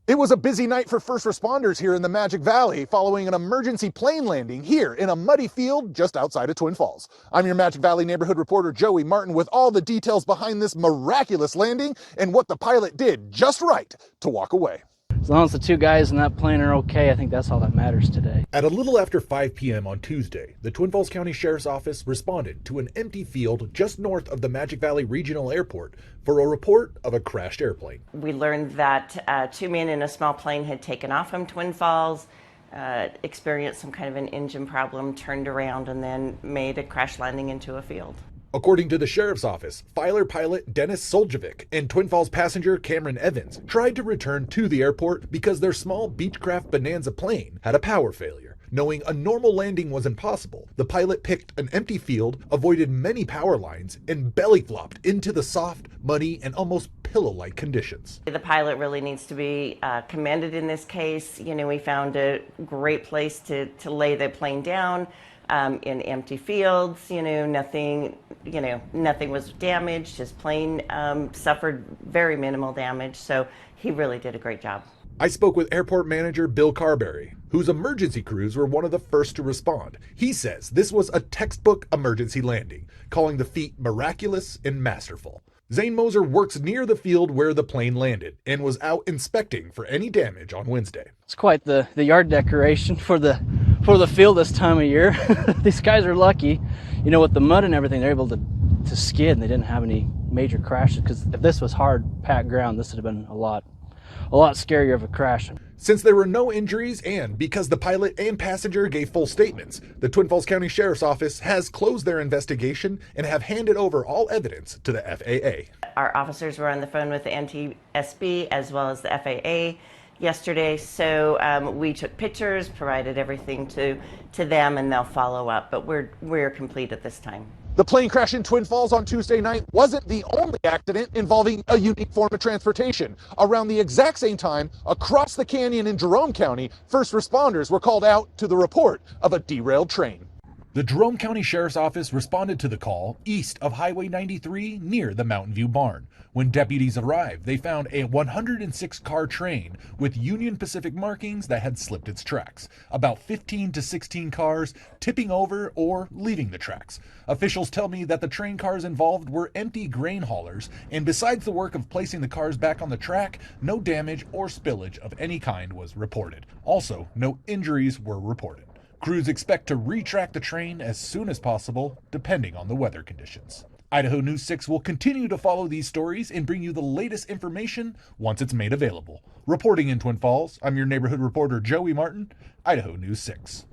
It was a busy night for first responders here in the Magic Valley following an emergency plane landing here in a muddy field just outside of Twin Falls. I'm your Magic Valley neighborhood reporter Joey Martin with all the details behind this miraculous landing and what the pilot did just right to walk away. As long as the two guys in that plane are okay, I think that's all that matters today. At a little after 5 p.m. on Tuesday, the Twin Falls County Sheriff's Office responded to an empty field just north of the Magic Valley Regional Airport for a report of a crashed airplane. We learned that two men in a small plane had taken off from Twin Falls, experienced some kind of an engine problem, turned around, and then made a crash landing into a field. According to the Sheriff's Office, Filer pilot Dennis Soljovic and Twin Falls passenger Cameron Evans tried to return to the airport because their small Beechcraft Bonanza plane had a power failure. Knowing a normal landing was impossible, the pilot picked an empty field, avoided many power lines, and belly flopped into the soft, muddy, and almost pillow-like conditions. The pilot really needs to be commended in this case. We found a great place to lay the plane down. In empty fields, nothing was damaged. His plane suffered very minimal damage, so he really did a great job. I spoke with airport manager Bill Carberry, whose emergency crews were one of the first to respond. He says this was a textbook emergency landing, calling the feat miraculous and masterful. Zane Moser works near the field where the plane landed and was out inspecting for any damage on Wednesday. It's quite the yard decoration for the field this time of year. These guys are lucky, with the mud and everything, they're able to skid and they didn't have any major crashes, because if this was hard packed ground, this would have been a lot scarier of a crash. Since there were no injuries and because the pilot and passenger gave full statements, the Twin Falls County Sheriff's Office has closed their investigation and have handed over all evidence to the FAA. Our officers were on the phone with the NTSB as well as the FAA yesterday, so we took pictures, provided everything to them, and they'll follow up, but we're complete at this time. The plane crash in Twin Falls on Tuesday night wasn't the only accident involving a unique form of transportation. Around the exact same time, across the canyon in Jerome County, first responders were called out to the report of a derailed train. The Jerome County Sheriff's Office responded to the call east of Highway 93 near the Mountain View Barn. When deputies arrived, they found a 106-car train with Union Pacific markings that had slipped its tracks. About 15 to 16 cars tipping over or leaving the tracks. Officials tell me that the train cars involved were empty grain haulers, and besides the work of placing the cars back on the track, no damage or spillage of any kind was reported. Also, no injuries were reported. Crews expect to retrack the train as soon as possible, depending on the weather conditions. Idaho News 6 will continue to follow these stories and bring you the latest information once it's made available. Reporting in Twin Falls, I'm your neighborhood reporter Joey Martin, Idaho News 6.